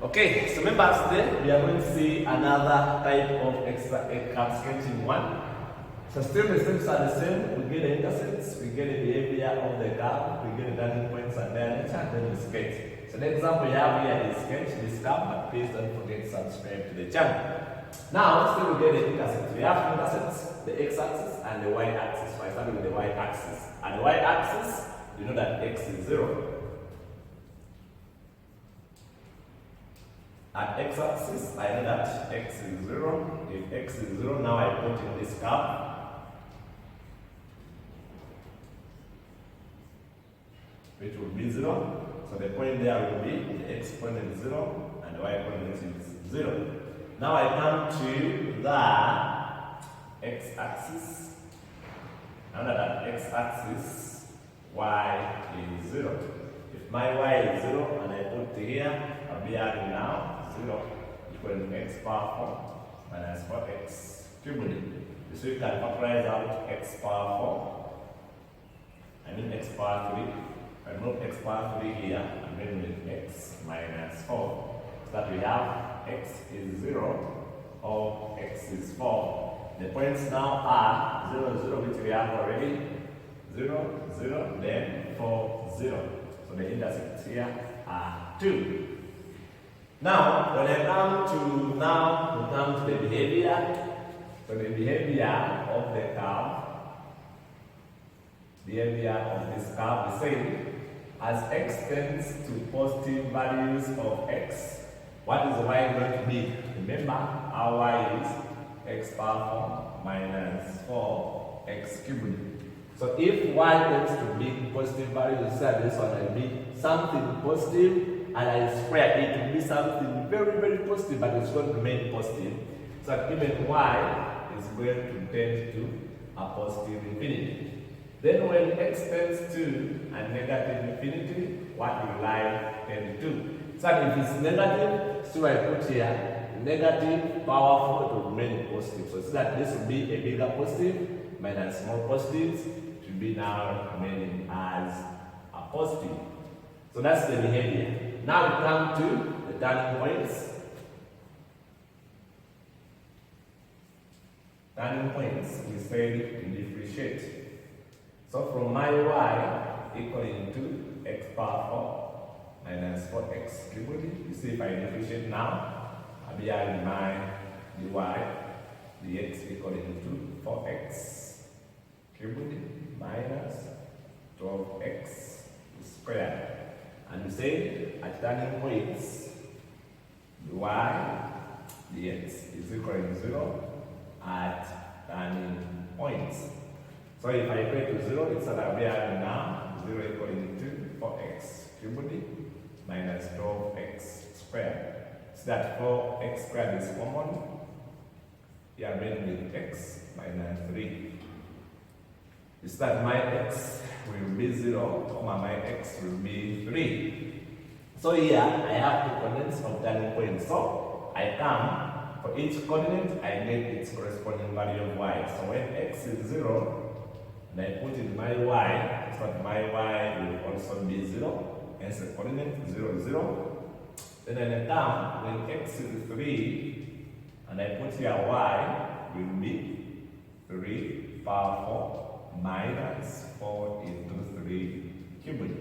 Okay, so members, today we are going to see another type of extra curve sketching one. So still the steps are the same. We get the intercepts, we get the behavior of the curve, we get the turning points and their nature, then we sketch. So the example we have here is sketch this curve, but please don't forget to subscribe to the channel. Now, still we get the intercepts. We have intercepts, the x-axis and the y-axis. So I started with the y-axis. And the y-axis, you know that x is 0. At x-axis, I know that x is 0. If x is 0, now I put in this curve. Which will be 0. So the point there will be the x point is 0 and the y point is 0. Now I come to the x-axis. Under that x-axis, y is 0. If my y is 0 and I put here, I'll be adding now 0 equal to x power 4 minus 4x cubed. So you can factorize out x power 4. I mean x power 3. I move x power 3 here, and then with x minus 4. So that we have x is 0 or x is 4. The points now are 0, 0, which we have already. 0, 0, then 4, 0. So the intercepts here are 2. Now, when I come to the behavior. So the behavior of the curve, behavior of this curve is saying, as x tends to positive values of x, what is y going to be? Remember, our y is x power 4 minus 4x cubed. So if y tends to be positive values, say this one will be something positive, and I square it to be something very, very positive, but it's going to remain positive. So even y is going to tend to a positive infinity. Then when x tends to a negative infinity, what will y tend to? So if it's negative, so I put here negative power 4 to remain positive. So that this will be a bigger positive minus small positives to be now remaining as a positive. So that's the behavior. Now we come to the turning points. Turning points, we say to differentiate. So from my y equaling to x power 4 minus 4x cubed. You see if I differentiate now, I'll be adding my dy dx equaling to 4x cubed minus 12x squared. And we say at turning points, y dx is equal to 0 at turning points. So if I equate to 0, it's that we are now 0 equaling to 4x cubed minus 12x squared. So that 4x squared is common. We are made with x minus 3. It's that my x will be 0, comma my x will be 3. So here I have two coordinates of turning points. So I come, for each coordinate, I get its corresponding value of y. So when x is 0, and I put in my y, so that my y will also be 0, hence the coordinate 0, 0. Then I come, when x is 3, and I put here y will be 3 power 4 minus 4 into 3 cubed.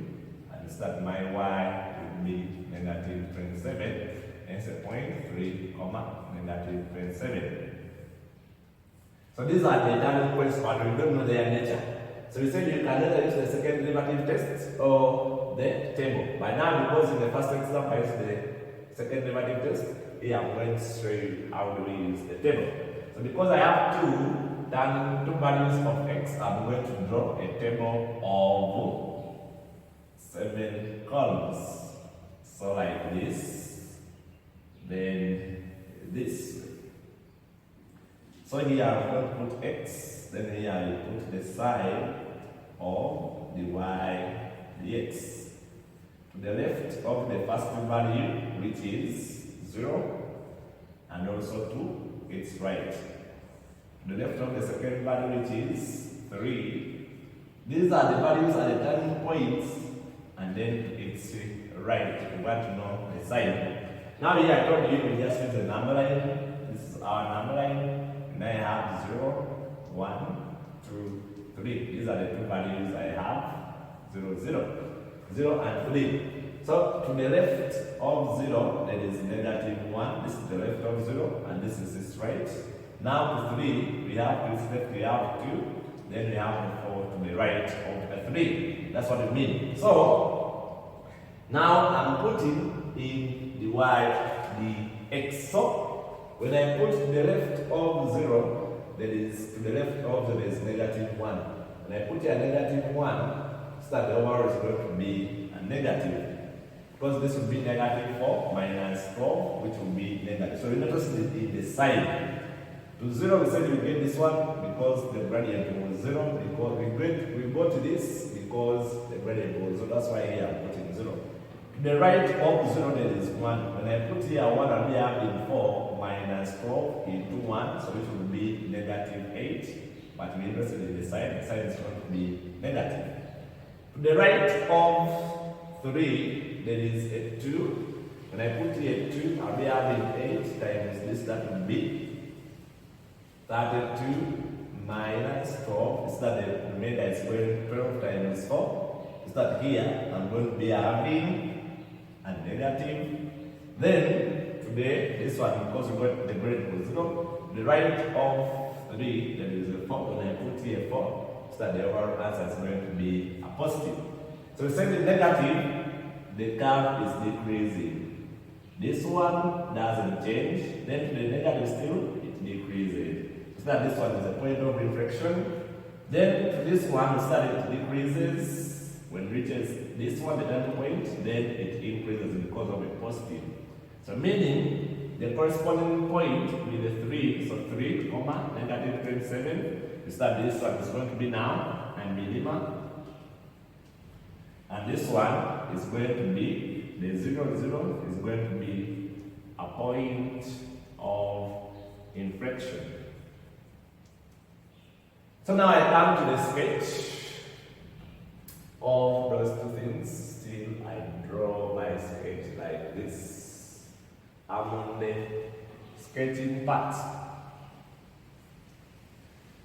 And so that my y will be negative 27, hence the point 3, comma, negative 27. So these are the turning points, but we don't know their nature. So we said you can either use the second derivative test or the table. By now, because in the first example I used the second derivative test, here I'm going to show you how do we use the table. So because I have two values of x, I'm going to draw a table of 7 columns. So like this, then this. So here I'm going to put x, then here I put the sign of the y dx. To the left of the first value, which is 0, and also to its right. To the left of the second value, which is 3. These are the values at the turning points, and then it's right. We want to know the sign. Now here I told you we just use the number line. This is our number line. And I have 0, 1, 2, 3. These are the two values I have. 0, 0. 0 and 3. So to the left of 0, there is negative 1. This is the left of 0, and this is its right. Now to 3, we have to left, we have 2. Then we have 4 to the right of a 3. That's what it means. So now I'm putting in the y, the x. So when I put to the left of 0, there is to the left of 0 is negative 1. When I put here negative 1, so that the overall is going to be a negative. Because this will be negative 4 minus 12, which will be negative. So you notice the sign. To 0, we said we get this one because the gradient was 0. Because we got this because the gradient was 0. That's why here I'm putting 0. To the right of 0, there is 1. When I put here 1, I'm having 4 minus 12 into 1, so which will be negative 8. But we're interested in the sign. The sign is going to be negative. To the right of 3, there is a 2. When I put here 2, I'll be having 8 times this, that will be 32 minus 12. Is that the remainder is going 12 times 4? Is that here I'm going to be having a negative. Then today, this one, because we got the grade was 0, the right of 3, there is a 4. When I put here 4, so that the overall answer is going to be a positive. So we say the negative, the curve is decreasing. This one doesn't change. Then to the negative still, it decreases. So that this one is a point of inflection. Then to this one, we start it decreases. When it reaches this one, the turning point, then it increases because of a positive. So meaning the corresponding point will be the 3. So 3, comma, negative 27. We start this one is going to be now and minima. And this one is going to be the 0, 0 is going to be a point of inflection. So now I come to the sketch of those two things. Still, I draw my sketch like this. I'm on the sketching part.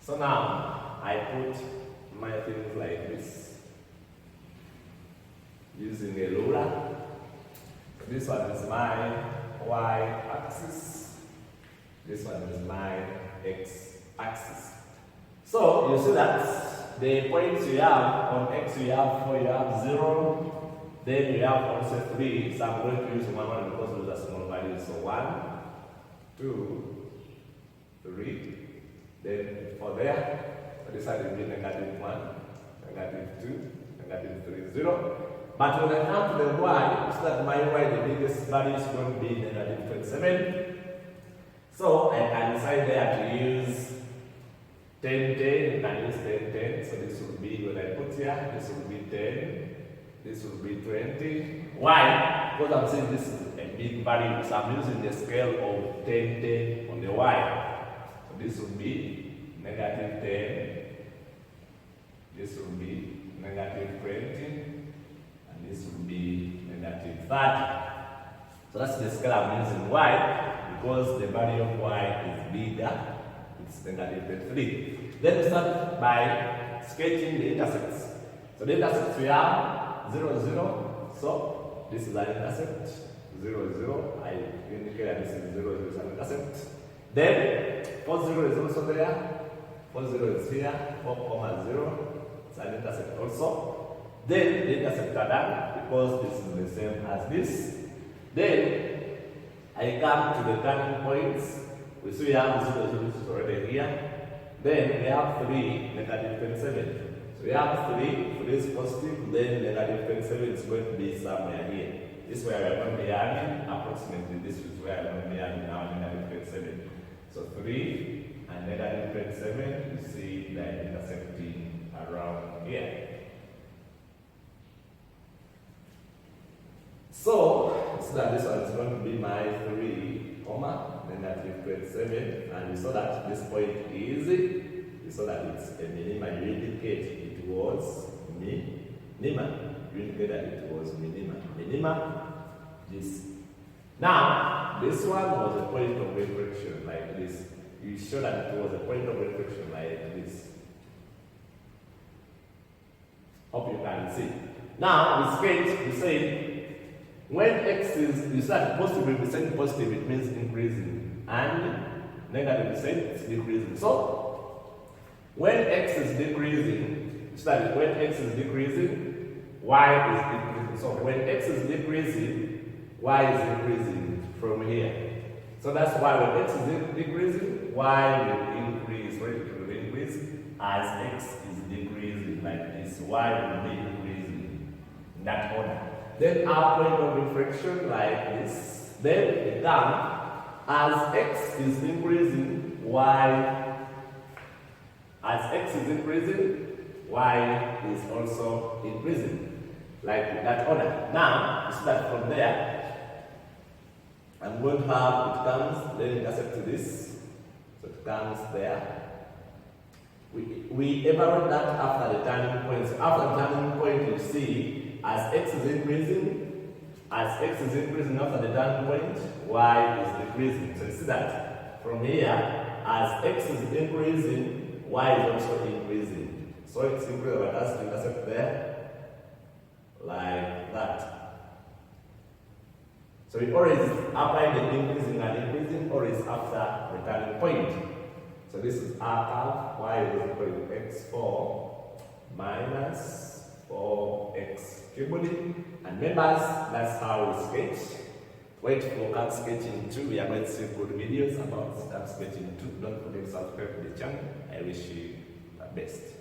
So now I put my things like this using a ruler. This one is my y-axis. This one is my x-axis. So you see that the points you have on x, you have 4, you have 0, then you have also 3. So I'm going to use 1 because those are small values. So 1, 2, 3, then for there, so this side will be negative 1, negative 2, negative 3, 0. But when I come to the y, so that my y, the biggest value is going to be negative 27. So I can decide there to use 10, 10, you can use 10, 10. So this will be, when I put here, this will be 10, this will be 20. Why? Because I'm saying this is a big value, so I'm using the scale of 10, 10 on the y. So this will be negative 10, this will be negative 20, and this will be negative 30. So that's the scale I'm using. Why? Because the value of y is bigger. It's negative 3. Then we start by sketching the intercepts. So the intercepts we have 0, 0. So this is an intercept. 0, 0. I indicate that this is 0, 0 is an intercept. Then 4, 0 is also there. 4, 0 is here. 4, 0. It's an intercept also. Then the intercepts are done because this is the same as this. Then I come to the turning points. We see we have 0, 0, which is already here. Then we have 3, negative 27. So we have 3, 3 is positive, then negative 27 is going to be somewhere here. This is where we are going to be having, approximately this is where we are going to be having now negative 27. So 3 and negative 27, you see that intersecting around here. So that this one is going to be my 3, comma, negative 27, and we saw that this point is, we saw that it's a minima. You indicate it was minima. You indicate that it was minima. Minima, this Now, this one was a point of reflection like this. You show that it was a point of reflection like this. Hope you can see. Now, we sketch, we say, when x is, you start positive, we say positive, it means increasing, and negative, we say it's decreasing. So, when x is decreasing, when x is decreasing, y is decreasing. So, when x is decreasing, y is increasing from here. So that's why when x is decreasing, y will increase. Right? It will increase as x is decreasing like this. Y will be increasing in that order. Then our point of reflection like this. Then it comes as x is increasing, y. As x is increasing, y is also increasing. Like that order. Now, start from there. I'm going to have it comes, then intercept to this. So it comes there. We evaluate that after the turning point. So after the turning point, you see as x is increasing, after the turning point, y is decreasing. So you see that from here, as x is increasing, y is also increasing. So it's increasing, but as to intercept there, like that. So it always apply the increasing and increasing, always after the turning point. So this is our curve, y is equal to x4 minus 4x cubed. And members, that's how we sketch. Wait for card sketching 2. We are going to see good videos about card sketching 2. Don't forget to subscribe to the channel. I wish you the best.